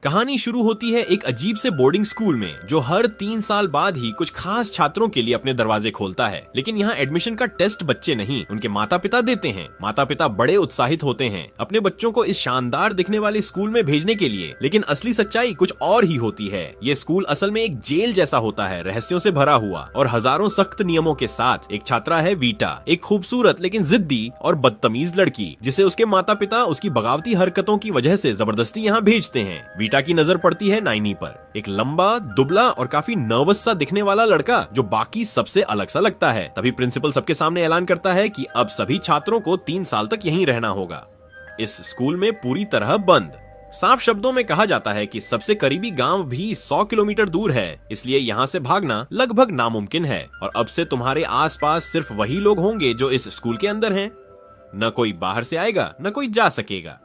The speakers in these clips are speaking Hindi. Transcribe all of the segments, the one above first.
कहानी शुरू होती है एक अजीब से बोर्डिंग स्कूल में जो हर 3 साल बाद ही कुछ खास छात्रों के लिए अपने दरवाजे खोलता है। लेकिन यहाँ एडमिशन का टेस्ट बच्चे नहीं, उनके माता पिता देते हैं। माता पिता बड़े उत्साहित होते हैं अपने बच्चों को इस शानदार दिखने वाले स्कूल में भेजने के लिए। लेकिन असली सच्चाई कुछ और ही होती है। ये स्कूल असल में एक जेल जैसा होता है, रहस्यों से भरा हुआ और हजारों सख्त नियमों के साथ। एक छात्रा है वीटा, एक खूबसूरत लेकिन जिद्दी और बदतमीज लड़की, जिसे उसके माता पिता उसकी बगावती हरकतों की वजह से जबरदस्ती यहाँ भेजते हैं। वीटा की नजर पड़ती है नाइनी पर, एक लंबा, दुबला और काफी नर्वस सा दिखने वाला लड़का जो बाकी सबसे अलग सा लगता है। तभी प्रिंसिपल सबके सामने ऐलान करता है कि अब सभी छात्रों को 3 साल तक यहीं रहना होगा, इस स्कूल में पूरी तरह बंद। साफ शब्दों में कहा जाता है कि सबसे करीबी गांव भी 100 किलोमीटर दूर है, इसलिए यहाँ से भागना लगभग नामुमकिन है। और अब से तुम्हारे आसपास सिर्फ वही लोग होंगे जो इस स्कूल के अंदर हैं। न कोई बाहर से आएगा, न कोई जा सकेगा।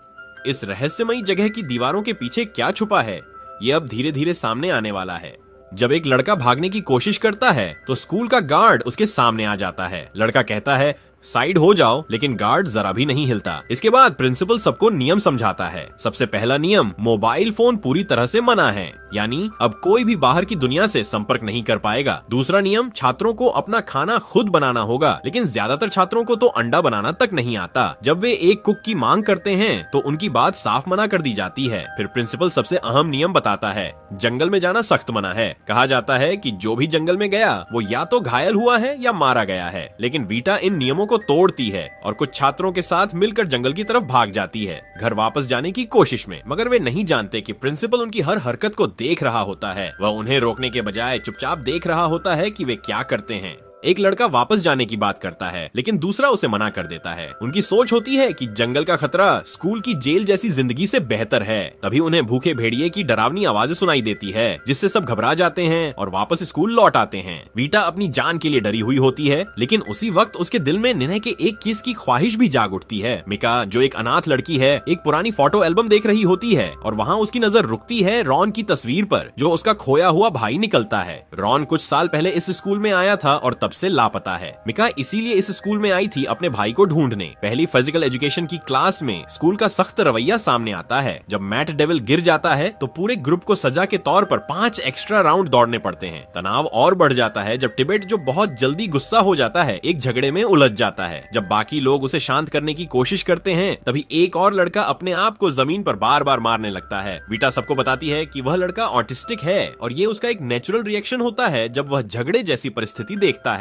इस रहस्यमयी जगह की दीवारों के पीछे क्या छुपा है, ये अब धीरे धीरे सामने आने वाला है। जब एक लड़का भागने की कोशिश करता है तो स्कूल का गार्ड उसके सामने आ जाता है। लड़का कहता है साइड हो जाओ, लेकिन गार्ड जरा भी नहीं हिलता। इसके बाद प्रिंसिपल सबको नियम समझाता है। सबसे पहला नियम, मोबाइल फोन पूरी तरह से मना है, यानी अब कोई भी बाहर की दुनिया से संपर्क नहीं कर पाएगा। दूसरा नियम, छात्रों को अपना खाना खुद बनाना होगा, लेकिन ज्यादातर छात्रों को तो अंडा बनाना तक नहीं आता। जब वे एक कुक की मांग करते हैं तो उनकी बात साफ मना कर दी जाती है। फिर प्रिंसिपल सबसे अहम नियम बताता है, जंगल में जाना सख्त मना है। कहा जाता है कि जो भी जंगल में गया वो या तो घायल हुआ है या मारा गया है। लेकिन वीटा इन नियमों को तोड़ती है और कुछ छात्रों के साथ मिलकर जंगल की तरफ भाग जाती है, घर वापस जाने की कोशिश में। मगर वे नहीं जानते कि प्रिंसिपल उनकी हर हरकत को देख रहा होता है। वह उन्हें रोकने के बजाय चुपचाप देख रहा होता है कि वे क्या करते हैं। एक लड़का वापस जाने की बात करता है, लेकिन दूसरा उसे मना कर देता है। उनकी सोच होती है कि जंगल का खतरा स्कूल की जेल जैसी जिंदगी से बेहतर है। तभी उन्हें भूखे भेड़िए की डरावनी आवाजें सुनाई देती है, जिससे सब घबरा जाते हैं और वापस स्कूल लौट आते हैं। वीटा अपनी जान के लिए डरी हुई होती है, लेकिन उसी वक्त उसके दिल में निर्णय के एक किस की ख्वाहिश भी जाग उठती है। मिका, जो एक अनाथ लड़की है, एक पुरानी फोटो एल्बम देख रही होती है और वहाँ उसकी नजर रुकती है रॉन की तस्वीर पर, जो उसका खोया हुआ भाई निकलता है। रॉन कुछ साल पहले इस स्कूल में आया था और से लापता है। मिका इसीलिए इस स्कूल में आई थी अपने भाई को ढूंढने। पहली फिजिकल एजुकेशन की क्लास में स्कूल का सख्त रवैया सामने आता है। जब मैट डेविल गिर जाता है तो पूरे ग्रुप को सजा के तौर पर 5 एक्स्ट्रा राउंड दौड़ने पड़ते हैं। तनाव और बढ़ जाता है जब टिबेट, जो बहुत जल्दी गुस्सा हो जाता है, एक झगड़े में उलझ जाता है। जब बाकी लोग उसे शांत करने की कोशिश करते हैं, तभी एक और लड़का अपने आप को जमीन पर बार बार मारने लगता है। वीटा सबको बताती है कि वह लड़का ऑटिस्टिक है और ये उसका एक नेचुरल रिएक्शन होता है जब वह झगड़े जैसी परिस्थिति देखता है।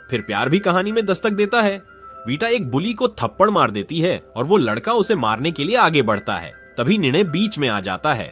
फिर प्यार भी कहानी में दस्तक देता है। वीटा एक बुली को थप्पड़ मार देती है और वो लड़का उसे मारने के लिए आगे बढ़ता है। तभी निर्णय बीच में आ जाता है,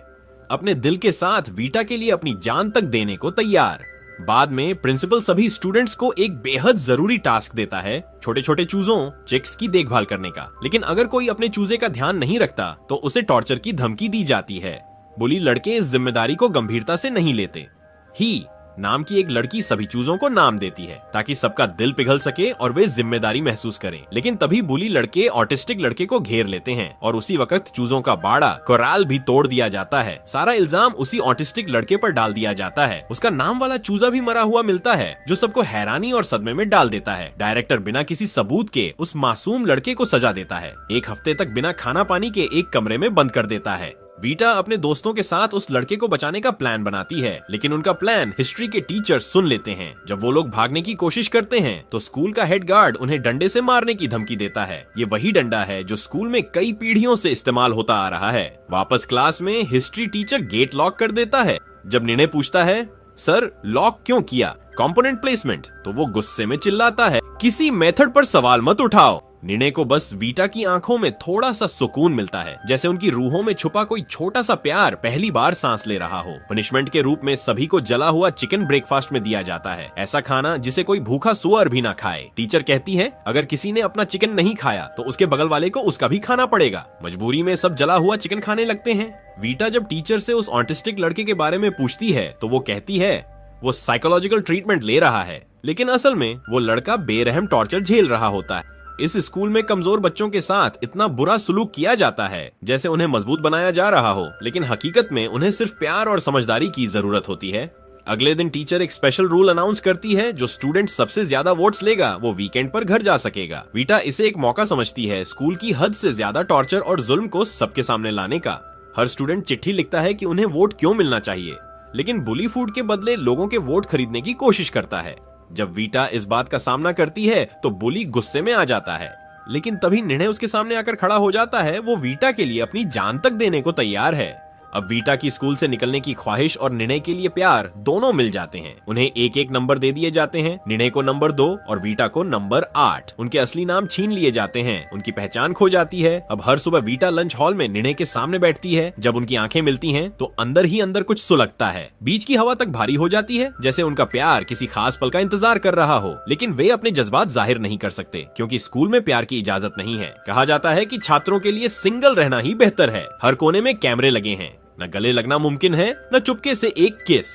अपने दिल के साथ वीटा के लिए अपनी जान तक देने को तैयार। बाद में प्रिंसिपल सभी स्टूडेंट्स को एक बेहद जरूरी टास्क देता है, छोटे छोटे चूजों, चिक्स की देखभाल करने का। लेकिन अगर कोई अपने चूजे का ध्यान नहीं रखता तो उसे टॉर्चर की धमकी दी जाती है। बुली लड़के इस जिम्मेदारी को गंभीरता से नहीं लेते। ही नाम की एक लड़की सभी चूजों को नाम देती है ताकि सबका दिल पिघल सके और वे जिम्मेदारी महसूस करें। लेकिन तभी बुली लड़के ऑटिस्टिक लड़के को घेर लेते हैं और उसी वक्त चूजों का बाड़ा, कोराल भी तोड़ दिया जाता है। सारा इल्जाम उसी ऑटिस्टिक लड़के पर डाल दिया जाता है। उसका नाम वाला चूजा भी मरा हुआ मिलता है, जो सबको हैरानी और सदमे में डाल देता है। डायरेक्टर बिना किसी सबूत के उस मासूम लड़के को सजा देता है। 1 हफ्ते तक बिना खाना पानी के एक कमरे में बंद कर देता है। वीटा अपने दोस्तों के साथ उस लड़के को बचाने का प्लान बनाती है, लेकिन उनका प्लान हिस्ट्री के टीचर सुन लेते हैं। जब वो लोग भागने की कोशिश करते हैं तो स्कूल का हेड गार्ड उन्हें डंडे से मारने की धमकी देता है। ये वही डंडा है जो स्कूल में कई पीढ़ियों से इस्तेमाल होता आ रहा है। वापस क्लास में हिस्ट्री टीचर गेट लॉक कर देता है। जब निर्णय पूछता है, सर लॉक क्यों किया, कंपोनेंट प्लेसमेंट, तो वो गुस्से में चिल्लाता है, किसी मेथड पर सवाल मत उठाओ। निर्णय को बस वीटा की आंखों में थोड़ा सा सुकून मिलता है, जैसे उनकी रूहों में छुपा कोई छोटा सा प्यार पहली बार सांस ले रहा हो। पनिशमेंट के रूप में सभी को जला हुआ चिकन ब्रेकफास्ट में दिया जाता है, ऐसा खाना जिसे कोई भूखा सुअर भी ना खाए। टीचर कहती है, अगर किसी ने अपना चिकन नहीं खाया तो उसके बगल वाले को उसका भी खाना पड़ेगा। मजबूरी में सब जला हुआ चिकन खाने लगते हैं। वीटा जब टीचर से उस ऑटिस्टिक लड़के के बारे में पूछती है तो वो कहती है वो साइकोलॉजिकल ट्रीटमेंट ले रहा है, लेकिन असल में वो लड़का बेरहम टॉर्चर झेल रहा होता है। इस स्कूल में कमजोर बच्चों के साथ इतना बुरा सुलूक किया जाता है जैसे उन्हें मजबूत बनाया जा रहा हो, लेकिन हकीकत में उन्हें सिर्फ प्यार और समझदारी की जरूरत होती है। अगले दिन टीचर एक स्पेशल रूल अनाउंस करती है, जो स्टूडेंट सबसे ज्यादा वोट्स लेगा वो वीकेंड पर घर जा सकेगा। वीटा इसे एक मौका समझती है स्कूल की हद से ज्यादा टॉर्चर और जुल्म को सबके सामने लाने का। हर स्टूडेंट चिट्ठी लिखता है कि उन्हें वोट क्यों मिलना चाहिए, लेकिन बुली फूड के बदले लोगों के वोट खरीदने की कोशिश करता है। जब वीटा इस बात का सामना करती है तो बुली गुस्से में आ जाता है, लेकिन तभी निर्णय उसके सामने आकर खड़ा हो जाता है। वो वीटा के लिए अपनी जान तक देने को तैयार है। अब वीटा की स्कूल से निकलने की ख्वाहिश और निर्णय के लिए प्यार दोनों मिल जाते हैं। उन्हें एक एक नंबर दे दिए जाते हैं, निर्णय को नंबर 2 और वीटा को नंबर 8। उनके असली नाम छीन लिए जाते हैं, उनकी पहचान खो जाती है। अब हर सुबह वीटा लंच हॉल में निर्णय के सामने बैठती है। जब उनकी आंखें मिलती हैं तो अंदर ही अंदर कुछ सुलगता है। बीच की हवा तक भारी हो जाती है, जैसे उनका प्यार किसी खास पल का इंतजार कर रहा हो। लेकिन वे अपने जज्बात जाहिर नहीं कर सकते, क्योंकि स्कूल में प्यार की इजाजत नहीं है। कहा जाता है कि छात्रों के लिए सिंगल रहना ही बेहतर है। हर कोने में कैमरे लगे हैं, न गले लगना मुमकिन है, न चुपके से एक किस।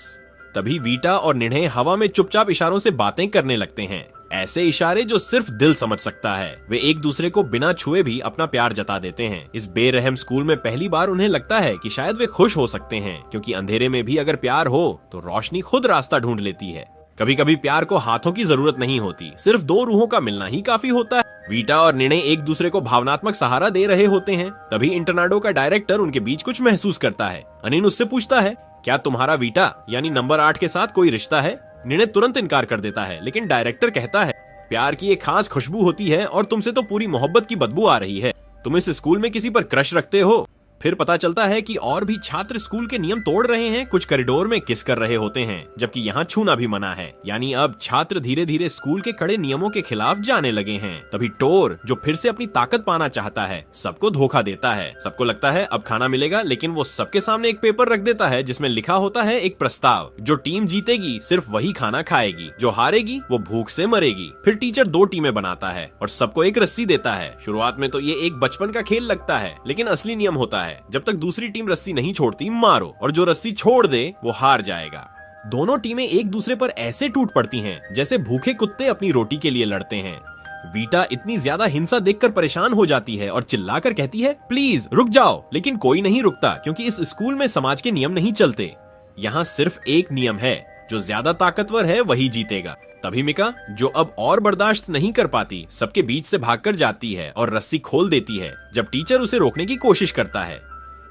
तभी वीटा और निर्णय हवा में चुपचाप इशारों से बातें करने लगते हैं, ऐसे इशारे जो सिर्फ दिल समझ सकता है। वे एक दूसरे को बिना छुए भी अपना प्यार जता देते हैं। इस बेरहम स्कूल में पहली बार उन्हें लगता है कि शायद वे खुश हो सकते हैं, क्योंकि अंधेरे में भी अगर प्यार हो तो रोशनी खुद रास्ता ढूंढ लेती है। कभी कभी प्यार को हाथों की जरूरत नहीं होती, सिर्फ दो रूहों का मिलना ही काफी होता है। वीटा और निर्णय एक दूसरे को भावनात्मक सहारा दे रहे होते हैं। तभी इंटरनाडो का डायरेक्टर उनके बीच कुछ महसूस करता है। अनिन उससे पूछता है, क्या तुम्हारा वीटा यानी नंबर 8 के साथ कोई रिश्ता है? निर्णय तुरंत इनकार कर देता है, लेकिन डायरेक्टर कहता है, प्यार की एक खास खुशबू होती है और तुमसे तो पूरी मोहब्बत की बदबू आ रही है। तुम इस स्कूल में किसी पर क्रश रखते हो? फिर पता चलता है कि और भी छात्र स्कूल के नियम तोड़ रहे हैं। कुछ कॉरिडोर में किस कर रहे होते हैं, जबकि यहाँ छूना भी मना है। यानी अब छात्र धीरे धीरे स्कूल के कड़े नियमों के खिलाफ जाने लगे हैं। तभी टोर, जो फिर से अपनी ताकत पाना चाहता है, सबको धोखा देता है। सबको लगता है अब खाना मिलेगा, लेकिन वो सबके सामने एक पेपर रख देता है जिसमें लिखा होता है एक प्रस्ताव। जो टीम जीतेगी सिर्फ वही खाना खाएगी, जो हारेगी वो भूख से मरेगी। फिर टीचर 2 टीमें बनाता है और सबको एक रस्सी देता है। शुरुआत में तो ये एक बचपन का खेल लगता है, लेकिन असली नियम होता है, जब तक दूसरी टीम रस्सी नहीं छोड़ती मारो, और जो रस्सी छोड़ दे वो हार जाएगा। दोनों टीमें एक दूसरे पर ऐसे टूट पड़ती हैं जैसे भूखे कुत्ते अपनी रोटी के लिए लड़ते हैं। वीटा इतनी ज्यादा हिंसा देखकर परेशान हो जाती है और चिल्लाकर कहती है, प्लीज रुक जाओ। लेकिन कोई नहीं रुकता, क्योंकि इस स्कूल में समाज के नियम नहीं चलते। यहाँ सिर्फ एक नियम है, जो ज्यादा ताकतवर है वही जीतेगा। तभी मिका, जो अब और बर्दाश्त नहीं कर पाती, सबके बीच से भागकर जाती है और रस्सी खोल देती है। जब टीचर उसे रोकने की कोशिश करता है,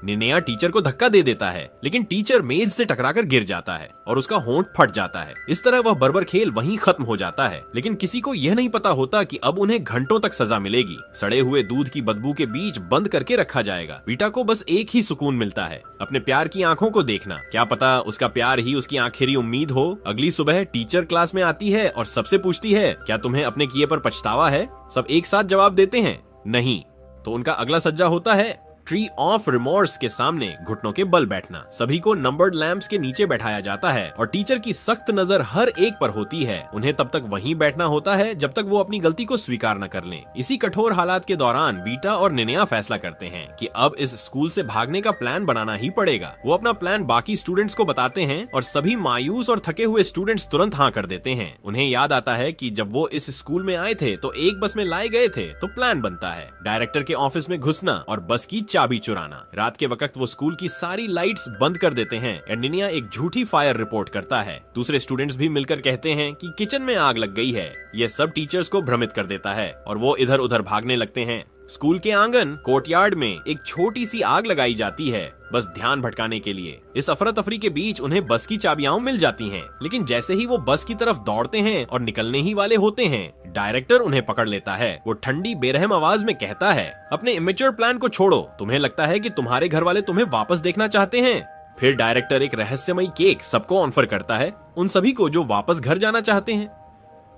निर्णय टीचर को धक्का दे देता है, लेकिन टीचर मेज से टकराकर गिर जाता है और उसका होंठ फट जाता है। इस तरह वह बर्बर खेल वहीं खत्म हो जाता है। लेकिन किसी को यह नहीं पता होता कि अब उन्हें घंटों तक सजा मिलेगी। सड़े हुए दूध की बदबू के बीच बंद करके रखा जाएगा। वीटा को बस एक ही सुकून मिलता है, अपने प्यार की आंखों को देखना। क्या पता उसका प्यार ही उसकी आखिरी उम्मीद हो। अगली सुबह टीचर क्लास में आती है और सबसे पूछती है, क्या तुम्हें अपने किए पर पछतावा है? सब एक साथ जवाब देते हैं, नहीं। तो उनका अगला सज्जा होता है ट्री ऑफ रिमोर्स के सामने घुटनों के बल बैठना। सभी को नंबर्ड लैंप्स के नीचे बैठाया जाता है और टीचर की सख्त नजर हर एक पर होती है। उन्हें तब तक वहीं बैठना होता है जब तक वो अपनी गलती को स्वीकार न कर लें। इसी कठोर हालात के दौरान वीटा और निर्णय फैसला करते हैं कि अब इस स्कूल से भागने का प्लान बनाना ही पड़ेगा। वो अपना प्लान बाकी स्टूडेंट्स को बताते हैं और सभी मायूस और थके हुए स्टूडेंट्स तुरंत हाँ कर देते हैं। उन्हें याद आता है कि जब वो इस स्कूल में आए थे तो एक बस में लाए गए थे। तो प्लान बनता है डायरेक्टर के ऑफिस में घुसना और बस की चाबी चुराना। रात के वक्त वो स्कूल की सारी लाइट्स बंद कर देते हैं। एंडिनिया एक झूठी फायर रिपोर्ट करता है। दूसरे स्टूडेंट्स भी मिलकर कहते हैं कि किचन में आग लग गई है। यह सब टीचर्स को भ्रमित कर देता है और वो इधर उधर भागने लगते हैं। स्कूल के आंगन कोर्टयार्ड में एक छोटी सी आग लगाई जाती है, बस ध्यान भटकाने के लिए। इस अफरा तफरी के बीच उन्हें बस की चाबियां मिल जाती हैं, लेकिन जैसे ही वो बस की तरफ दौड़ते हैं और निकलने ही वाले होते हैं, डायरेक्टर उन्हें पकड़ लेता है। वो ठंडी बेरहम आवाज में कहता है, अपने इमेच्योर प्लान को छोड़ो। तुम्हें लगता है कि तुम्हारे घर वाले तुम्हें वापस देखना चाहते हैं। फिर डायरेक्टर एक रहस्यमयी केक सबको ऑफर करता है, उन सभी को जो वापस घर जाना चाहते हैं।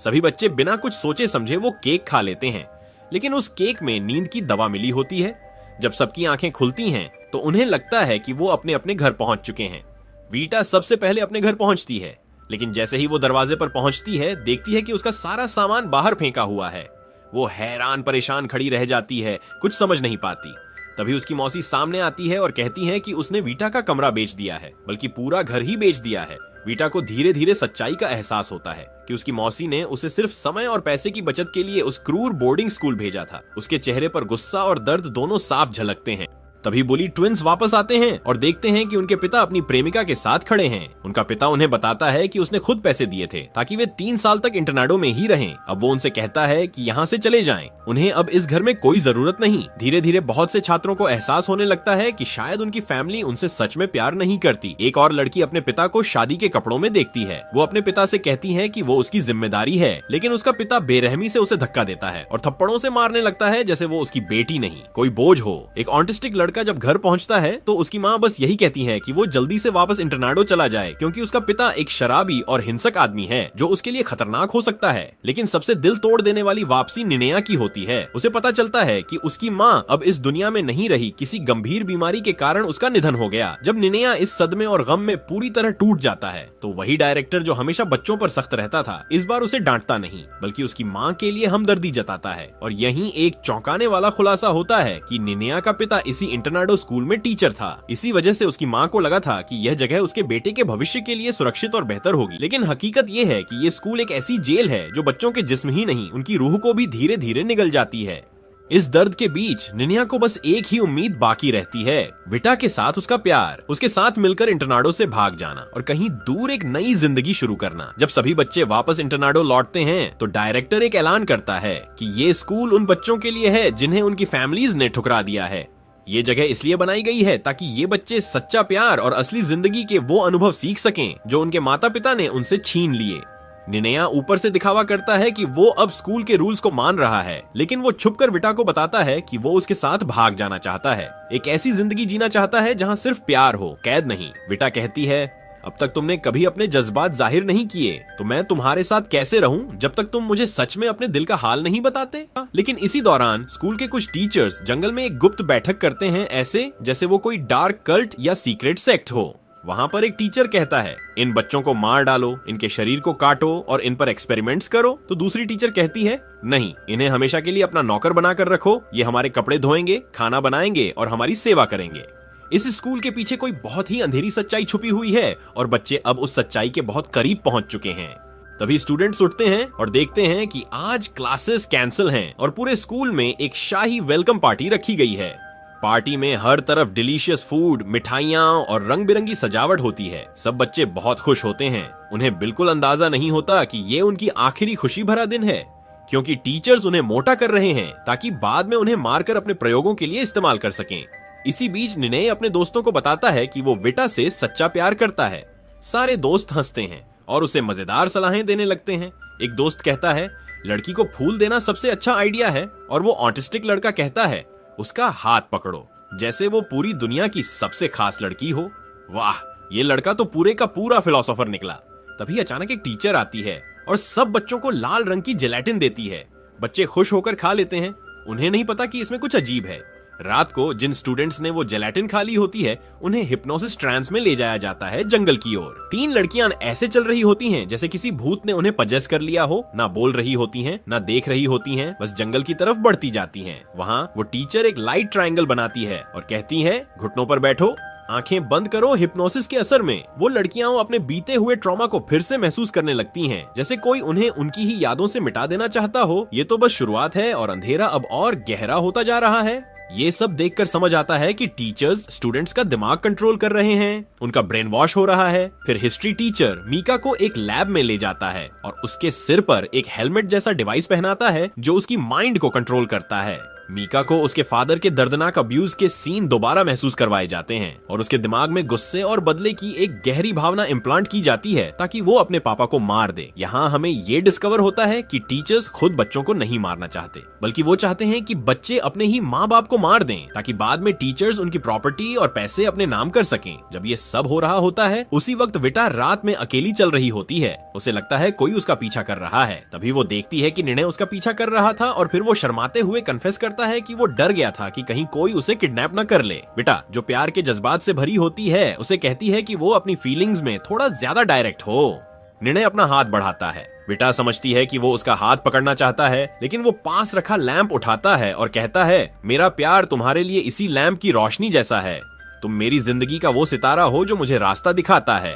सभी बच्चे बिना कुछ सोचे समझे वो केक खा लेते हैं, लेकिन उस केक में नींद की दवा मिली होती है। जब सबकी आंखें खुलती हैं तो उन्हें लगता है कि वो अपने अपने घर पहुंच चुके हैं। वीटा सबसे पहले अपने घर पहुंचती है, लेकिन जैसे ही वो दरवाजे पर पहुंचती है, देखती है कि उसका सारा सामान बाहर फेंका हुआ है। वो हैरान परेशान खड़ी रह जाती है, कुछ समझ नहीं पाती। तभी उसकी मौसी सामने आती है और कहती है कि उसने वीटा का कमरा बेच दिया है, बल्कि पूरा घर ही बेच दिया है। वीटा को धीरे धीरे सच्चाई का एहसास होता है कि उसकी मौसी ने उसे सिर्फ समय और पैसे की बचत के लिए उस क्रूर बोर्डिंग स्कूल भेजा था। उसके चेहरे पर गुस्सा और दर्द दोनों साफ झलकते हैं। तभी बुली ट्विंस वापस आते हैं और देखते हैं कि उनके पिता अपनी प्रेमिका के साथ खड़े हैं। उनका पिता उन्हें बताता है कि उसने खुद पैसे दिए थे ताकि वे 3 साल तक इंटरनाडो में ही रहें। अब वो उनसे कहता है कि यहाँ से चले जाएं। उन्हें अब इस घर में कोई जरूरत नहीं। धीरे धीरे बहुत से छात्रों को एहसास होने लगता है कि शायद उनकी फैमिली उनसे सच में प्यार नहीं करती। एक और लड़की अपने पिता को शादी के कपड़ों में देखती है। वो अपने पिता से कहती है कि वो उसकी जिम्मेदारी है, लेकिन उसका पिता बेरहमी से उसे धक्का देता है और थप्पड़ों से मारने लगता है जैसे वो उसकी बेटी नहीं कोई बोझ हो। एक ऑटिस्टिक लड़का जब घर पहुंचता है तो उसकी माँ बस यही कहती है कि वो जल्दी से वापस इंटरनाडो चला जाए, क्योंकि उसका पिता एक शराबी और हिंसक आदमी है जो उसके लिए खतरनाक हो सकता है। लेकिन सबसे दिल तोड़ देने वाली वापसी निनेया की होती है। उसे पता चलता है कि उसकी माँ अब इस दुनिया में नहीं रही, किसी गंभीर बीमारी के कारण उसका निधन हो गया। जब निनेया इस सदमे और गम में पूरी तरह टूट जाता है तो वही डायरेक्टर जो हमेशा बच्चों पर सख्त रहता था इस बार उसे डांटता नहीं बल्कि उसकी माँ के लिए हमदर्दी जताता है। और यहीं एक चौंकाने वाला खुलासा होता है कि निनेया का पिता इसी इंटरनाडो स्कूल में टीचर था। इसी वजह से उसकी माँ को लगा था कि यह जगह उसके बेटे के भविष्य के लिए सुरक्षित और बेहतर होगी। लेकिन हकीकत यह है कि ये स्कूल एक ऐसी जेल है जो बच्चों के जिस्म ही नहीं उनकी रूह को भी धीरे धीरे निगल जाती है। इस दर्द के बीच निनेया को बस एक ही उम्मीद बाकी रहती है, विटा के साथ उसका प्यार, उसके साथ मिलकर इंटरनाडो से भाग जाना और कहीं दूर एक नई जिंदगी शुरू करना। जब सभी बच्चे वापस इंटरनाडो लौटते हैं तो डायरेक्टर एक ऐलान करता है कि ये स्कूल उन बच्चों के लिए है जिन्हें उनकी फैमिलीज ने ठुकरा दिया है। ये जगह इसलिए बनाई गई है ताकि ये बच्चे सच्चा प्यार और असली जिंदगी के वो अनुभव सीख सकें जो उनके माता पिता ने उनसे छीन लिए। निनेया ऊपर से दिखावा करता है कि वो अब स्कूल के रूल्स को मान रहा है, लेकिन वो छुपकर विटा को बताता है कि वो उसके साथ भाग जाना चाहता है, एक ऐसी जिंदगी जीना चाहता है जहां सिर्फ प्यार हो, कैद नहीं। विटा कहती है, अब तक तुमने कभी अपने जज्बात जाहिर नहीं किए, तो मैं तुम्हारे साथ कैसे रहूं जब तक तुम मुझे सच में अपने दिल का हाल नहीं बताते। लेकिन इसी दौरान स्कूल के कुछ टीचर्स जंगल में एक गुप्त बैठक करते हैं, ऐसे जैसे वो कोई डार्क कल्ट या सीक्रेट सेक्ट हो। वहां पर एक टीचर कहता है, इन बच्चों को मार डालो, इनके शरीर को काटो और इन पर एक्सपेरिमेंट्स करो। तो दूसरी टीचर कहती है, नहीं, इन्हें हमेशा के लिए अपना नौकर बनाकर रखो, ये हमारे कपड़े धोएंगे, खाना बनाएंगे और हमारी सेवा करेंगे। इस स्कूल के पीछे कोई बहुत ही अंधेरी सच्चाई छुपी हुई है और बच्चे अब उस सच्चाई के बहुत करीब पहुंच चुके हैं। तभी स्टूडेंट्स उठते हैं और देखते हैं कि आज क्लासेस कैंसिल हैं और पूरे स्कूल में एक शाही वेलकम पार्टी रखी गई है। पार्टी में हर तरफ डिलीशियस फूड, मिठाइयाँ और रंग बिरंगी सजावट होती है। सब बच्चे बहुत खुश होते हैं। उन्हें बिल्कुल अंदाजा नहीं होता कि ये उनकी आखिरी खुशी भरा दिन है, क्योंकि टीचर्स उन्हें मोटा कर रहे हैं ताकि बाद में उन्हें मारकर अपने प्रयोगों के लिए इस्तेमाल कर सकें। इसी बीच निने अपने दोस्तों को बताता है कि वो विटा से सच्चा प्यार करता है। सारे दोस्त हंसते हैं और उसे मजेदार सलाहें देने लगते हैं। एक दोस्त कहता है, लड़की को फूल देना सबसे अच्छा आइडिया है, और वो ऑटिस्टिक लड़का कहता है, उसका हाथ पकड़ो, जैसे वो पूरी दुनिया की सबसे खास लड़की हो। वाह, ये लड़का तो पूरे का पूरा फिलोसोफर निकला। तभी अचानक एक टीचर आती है और सब बच्चों को लाल रंग की जेलेटिन देती है। बच्चे खुश होकर खा लेते हैं। उन्हें नहीं पता कि इसमें कुछ अजीब है। रात को जिन स्टूडेंट्स ने वो जेलेटिन खा ली होती है उन्हें हिप्नोसिस ट्रांस में ले जाया जाता है जंगल की ओर। 3 लड़कियां ऐसे चल रही होती हैं जैसे किसी भूत ने उन्हें पजेस कर लिया हो। ना बोल रही होती हैं, ना देख रही होती हैं, बस जंगल की तरफ बढ़ती जाती हैं। वहाँ वो टीचर एक लाइट ट्रायंगल बनाती है और कहती है, घुटनों पर बैठो, आंखें बंद करो। हिप्नोसिस के असर में वो लड़कियां अपने बीते हुए ट्रॉमा को फिर से महसूस करने लगती हैं, जैसे कोई उन्हें उनकी ही यादों से मिटा देना चाहता हो। ये तो बस शुरुआत है और अंधेरा अब और गहरा होता जा रहा है। ये सब देखकर समझ आता है कि टीचर्स स्टूडेंट्स का दिमाग कंट्रोल कर रहे हैं, उनका ब्रेन वॉश हो रहा है। फिर हिस्ट्री टीचर मीका को एक लैब में ले जाता है और उसके सिर पर एक हेलमेट जैसा डिवाइस पहनाता है जो उसकी माइंड को कंट्रोल करता है। मीका को उसके फादर के दर्दनाक अब्यूज के सीन दोबारा महसूस करवाए जाते हैं और उसके दिमाग में गुस्से और बदले की एक गहरी भावना इम्प्लांट की जाती है ताकि वो अपने पापा को मार दे। यहाँ हमें ये डिस्कवर होता है कि टीचर्स खुद बच्चों को नहीं मारना चाहते, बल्कि वो चाहते हैं कि बच्चे अपने ही माँ बाप को मार दें ताकि बाद में टीचर्स उनकी प्रॉपर्टी और पैसे अपने नाम कर सकें। जब ये सब हो रहा होता है उसी वक्त विटा रात में अकेली चल रही होती है। उसे लगता है कोई उसका पीछा कर रहा है। तभी वो देखती है कि निर्णय उसका पीछा कर रहा था और फिर वो शर्माते हुए कन्फेस करता है कि वो डर गया था कि कहीं कोई उसे किडनैप न कर ले। बेटा, जो प्यार के जज्बात से भरी होती है, उसे कहती है कि वो अपनी फीलिंग्स में थोड़ा ज्यादा डायरेक्ट हो। निर्णय अपना हाथ बढ़ाता है। बेटा समझती है कि वो उसका हाथ पकड़ना चाहता है, लेकिन वो पास रखा लैंप उठाता है और कहता है, मेरा प्यार तुम्हारे लिए इसी लैंप की रोशनी जैसा है। तुम मेरी जिंदगी का वो सितारा हो जो मुझे रास्ता दिखाता है।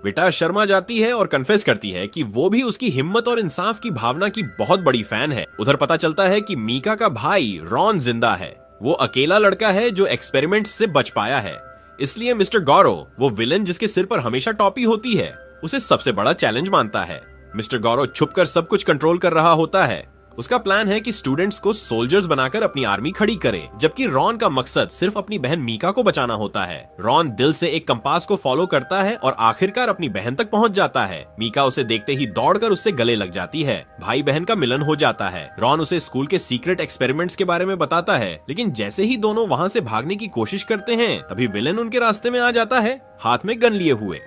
बेटा शर्मा जाती है और कन्फेस करती है कि वो भी उसकी हिम्मत और इंसाफ की भावना की बहुत बड़ी फैन है। उधर पता चलता है कि मीका का भाई रॉन जिंदा है। वो अकेला लड़का है जो एक्सपेरिमेंट्स से बच पाया है, इसलिए मिस्टर गौरव, वो विलन जिसके सिर पर हमेशा टॉपी होती है, उसे सबसे बड़ा चैलेंज मानता है। मिस्टर गौरव छुपकर सब कुछ कंट्रोल कर रहा होता है। उसका प्लान है कि स्टूडेंट्स को सोल्जर्स बनाकर अपनी आर्मी खड़ी करे, जबकि रॉन का मकसद सिर्फ अपनी बहन मीका को बचाना होता है। रॉन दिल से एक कंपास को फॉलो करता है और आखिरकार अपनी बहन तक पहुंच जाता है। मीका उसे देखते ही दौड़कर उससे गले लग जाती है। भाई बहन का मिलन हो जाता है। रॉन उसे स्कूल के सीक्रेट एक्सपेरिमेंट्स के बारे में बताता है, लेकिन जैसे ही दोनों वहाँ से भागने की कोशिश करते हैं, तभी विलन उनके रास्ते में आ जाता है, हाथ में गन लिए हुए।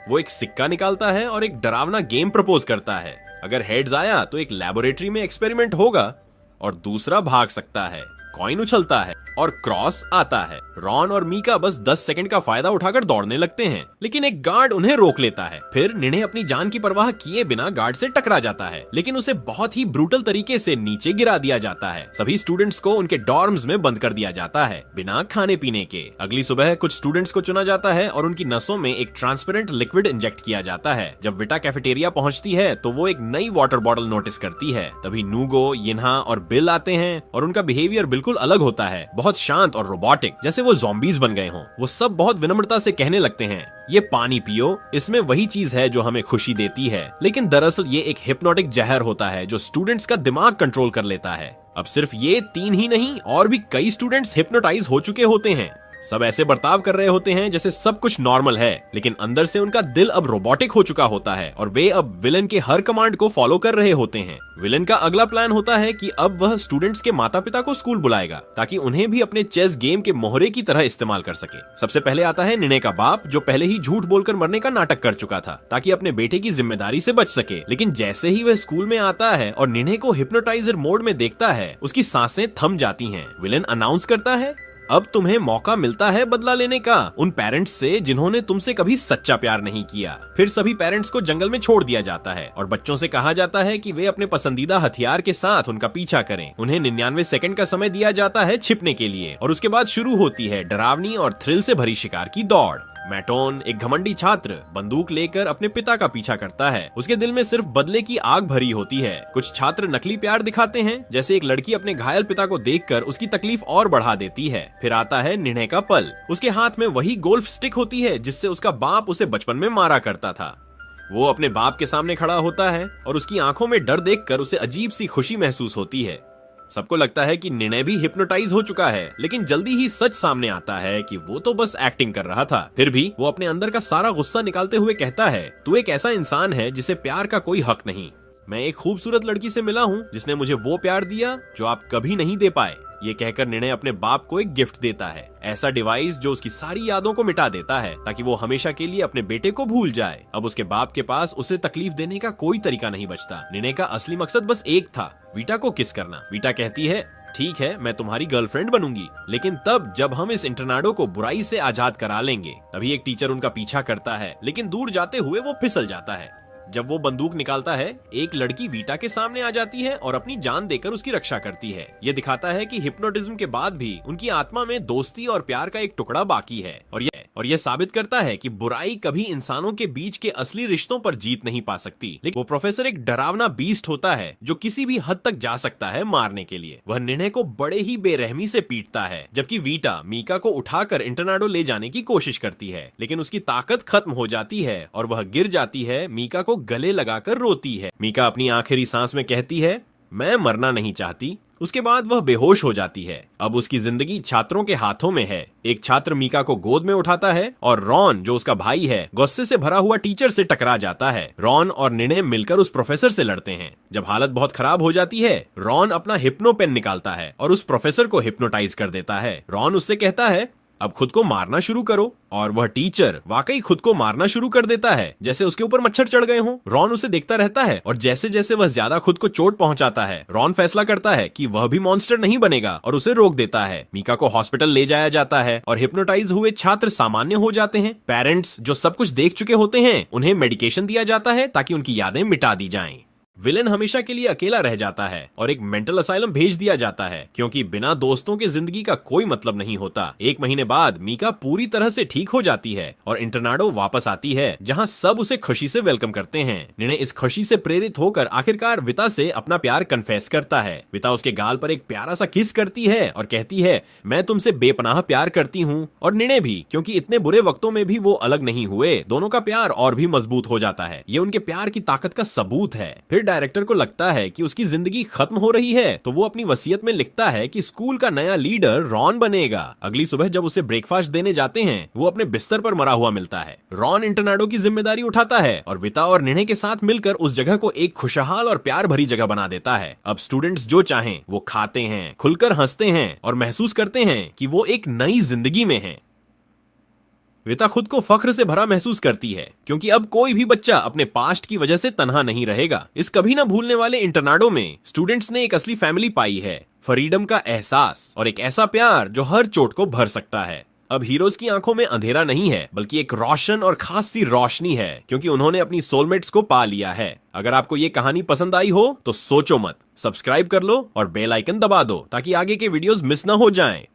वो एक सिक्का निकालता है और एक डरावना गेम प्रपोज करता है। अगर हेड्स आया तो एक लेबोरेटरी में एक्सपेरिमेंट होगा और दूसरा भाग सकता है। कॉइन उछलता है और क्रॉस आता है। रॉन और मीका बस 10 सेकंड का फायदा उठाकर दौड़ने लगते हैं, लेकिन एक गार्ड उन्हें रोक लेता है। फिर निर्णय अपनी जान की परवाह किए बिना गार्ड से टकरा जाता है, लेकिन उसे बहुत ही ब्रूटल तरीके से नीचे गिरा दिया जाता है। सभी स्टूडेंट्स को उनके डॉर्म्स में बंद कर दिया जाता है, बिना खाने पीने के। अगली सुबह कुछ स्टूडेंट्स को चुना जाता है और उनकी नसों में एक ट्रांसपेरेंट लिक्विड इंजेक्ट किया जाता है। जब विटा कैफेटेरिया पहुंचती है तो वो एक नई वाटर बॉटल नोटिस करती है। तभी नूगो, यिन्हा और बिल आते हैं और उनका बिहेवियर बिल्कुल अलग होता है, बहुत शांत और रोबोटिक, जैसे वो ज़ॉम्बीज बन गए हों। वो सब बहुत विनम्रता से कहने लगते हैं, ये पानी पियो, इसमें वही चीज है जो हमें खुशी देती है। लेकिन दरअसल ये एक हिप्नोटिक जहर होता है जो स्टूडेंट्स का दिमाग कंट्रोल कर लेता है। अब सिर्फ ये 3 ही नहीं, और भी कई स्टूडेंट्स हिप्नोटाइज हो चुके होते हैं। सब ऐसे बर्ताव कर रहे होते हैं जैसे सब कुछ नॉर्मल है, लेकिन अंदर से उनका दिल अब रोबोटिक हो चुका होता है और वे अब विलन के हर कमांड को फॉलो कर रहे होते हैं। विलन का अगला प्लान होता है कि अब वह स्टूडेंट्स के माता पिता को स्कूल बुलाएगा, ताकि उन्हें भी अपने चेस गेम के मोहरे की तरह इस्तेमाल कर सके। सबसे पहले आता है निर्णय का बाप, जो पहले ही झूठ बोलकर मरने का नाटक कर चुका था ताकि अपने बेटे की जिम्मेदारी से बच सके। लेकिन जैसे ही वह स्कूल में आता है और निर्णय को हिप्नोटाइजर मोड में देखता है, उसकी सांसें थम जाती हैं। विलन अनाउंस करता है, अब तुम्हें मौका मिलता है बदला लेने का, उन पेरेंट्स से जिन्होंने तुमसे कभी सच्चा प्यार नहीं किया। फिर सभी पेरेंट्स को जंगल में छोड़ दिया जाता है और बच्चों से कहा जाता है कि वे अपने पसंदीदा हथियार के साथ उनका पीछा करें। उन्हें 99 सेकंड का समय दिया जाता है छिपने के लिए, और उसके बाद शुरू होती है डरावनी और थ्रिल से भरी शिकार की दौड़। मैटोन, एक घमंडी छात्र, बंदूक लेकर अपने पिता का पीछा करता है। उसके दिल में सिर्फ बदले की आग भरी होती है। कुछ छात्र नकली प्यार दिखाते हैं, जैसे एक लड़की अपने घायल पिता को देखकर उसकी तकलीफ और बढ़ा देती है। फिर आता है निर्णय का पल। उसके हाथ में वही गोल्फ स्टिक होती है जिससे उसका बाप उसे बचपन में मारा करता था। वो अपने बाप के सामने खड़ा होता है और उसकी आंखों में डर देखकर उसे अजीब सी खुशी महसूस होती है। सबको लगता है कि निर्णय भी हिप्नोटाइज हो चुका है, लेकिन जल्दी ही सच सामने आता है कि वो तो बस एक्टिंग कर रहा था। फिर भी वो अपने अंदर का सारा गुस्सा निकालते हुए कहता है, तू एक ऐसा इंसान है जिसे प्यार का कोई हक नहीं। मैं एक खूबसूरत लड़की से मिला हूँ जिसने मुझे वो प्यार दिया जो आप कभी नहीं दे पाए। ये कहकर निर्णय अपने बाप को एक गिफ्ट देता है, ऐसा डिवाइस जो उसकी सारी यादों को मिटा देता है ताकि वो हमेशा के लिए अपने बेटे को भूल जाए। अब उसके बाप के पास उसे तकलीफ देने का कोई तरीका नहीं बचता। निर्णय का असली मकसद बस एक था, वीटा को किस करना। वीटा कहती है, ठीक है, मैं तुम्हारी गर्लफ्रेंड बनूंगी, लेकिन तब जब हम इस इंटरनाडो को बुराई से आजाद करा लेंगे। तभी एक टीचर उनका पीछा करता है, लेकिन दूर जाते हुए वो फिसल जाता है। जब वो बंदूक निकालता है, एक लड़की वीटा के सामने आ जाती है और अपनी जान देकर उसकी रक्षा करती है। ये दिखाता है कि हिप्नोटिज्म के बाद भी उनकी आत्मा में दोस्ती और प्यार का एक टुकड़ा बाकी है, और यह साबित करता है कि बुराई कभी इंसानों के बीच के असली रिश्तों पर जीत नहीं पा सकती। लेकिन वो प्रोफेसर एक डरावना बीस्ट होता है जो किसी भी हद तक जा सकता है मारने के लिए। वह निर्णय को बड़े ही बेरहमी से पीटता है, जबकि वीटा मीका को उठाकर इंटरनाडो ले जाने की कोशिश करती है, लेकिन उसकी ताकत खत्म हो जाती है और वह गिर जाती है। मीका को गले लगाकर रोती है। मीका अपनी आखिरी सांस में कहती है, मैं मरना नहीं चाहती। उसके बाद वह बेहोश हो जाती है। अब उसकी जिंदगी छात्रों के हाथों में है। एक छात्र मीका को गोद में उठाता है और रॉन, जो उसका भाई है, गुस्से से भरा हुआ टीचर से टकरा जाता है। रॉन और निर्णय मिलकर उस प्रोफेसर से लड़ते हैं। जब हालत बहुत खराब हो जाती है, रॉन अपना हिप्नो पेन निकालता है और उस प्रोफेसर को हिप्नोटाइज कर देता है। रॉन उससे कहता है, अब खुद को मारना शुरू करो, और वह टीचर वाकई खुद को मारना शुरू कर देता है, जैसे उसके ऊपर मच्छर चढ़ गए हों। रॉन उसे देखता रहता है और जैसे जैसे वह ज्यादा खुद को चोट पहुंचाता है, रॉन फैसला करता है कि वह भी मॉन्स्टर नहीं बनेगा और उसे रोक देता है। मीका को हॉस्पिटल ले जाया जाता है और हिप्नोटाइज हुए छात्र सामान्य हो जाते हैं। पेरेंट्स, जो सब कुछ देख चुके होते हैं, उन्हें मेडिकेशन दिया जाता है ताकि उनकी यादें मिटा दी जाएं। विलेन हमेशा के लिए अकेला रह जाता है और एक मेंटल असाइलम भेज दिया जाता है, क्योंकि बिना दोस्तों के जिंदगी का कोई मतलब नहीं होता। 1 महीने बाद मीका पूरी तरह से ठीक हो जाती है और इंटरनाडो वापस आती है, जहां सब उसे खुशी से वेलकम करते हैं। निर्णय इस खुशी से प्रेरित होकर आखिरकार विता से अपना प्यार कन्फेस करता है। विता उसके गाल पर एक प्यारा सा किस करती है और कहती है, मैं तुमसे बेपनाह प्यार करती हूँ। और निर्णय भी, क्योंकि इतने बुरे वक्तों में भी वो अलग नहीं हुए। दोनों का प्यार और भी मजबूत हो जाता है। ये उनके प्यार की ताकत का सबूत है। फिर डायरेक्टर को लगता है कि उसकी जिंदगी खत्म हो रही है, तो वो अपनी वसीयत में लिखता है कि स्कूल का नया लीडर रॉन बनेगा। अगली सुबह जब उसे ब्रेकफास्ट देने जाते हैं, वो अपने बिस्तर पर मरा हुआ मिलता है। रॉन इंटरनाडो की जिम्मेदारी उठाता है और विता और निर्णय के साथ मिलकर उस जगह को एक खुशहाल और प्यार भरी जगह बना देता है। अब स्टूडेंट्स जो चाहें वो खाते हैं, खुलकर हंसते हैं और महसूस करते हैं कि वो एक नई जिंदगी में हैं। विता खुद को फख्र से भरा महसूस करती है, क्योंकि अब कोई भी बच्चा अपने पास्ट की वजह से तन्हा नहीं रहेगा। इस कभी ना भूलने वाले इंटरनाडो में स्टूडेंट्स ने एक असली फैमिली पाई है, फ्रीडम का एहसास और एक ऐसा प्यार जो हर चोट को भर सकता है। अब हीरोज की आंखों में अंधेरा नहीं है, बल्कि एक रोशन और खास सी रोशनी है, क्योंकि उन्होंने अपनी सोलमेट्स को पा लिया है। अगर आपको ये कहानी पसंद आई हो तो सोचो मत, सब्सक्राइब कर लो और बेल आइकन दबा दो ताकि आगे के वीडियोस मिस ना हो जाएं।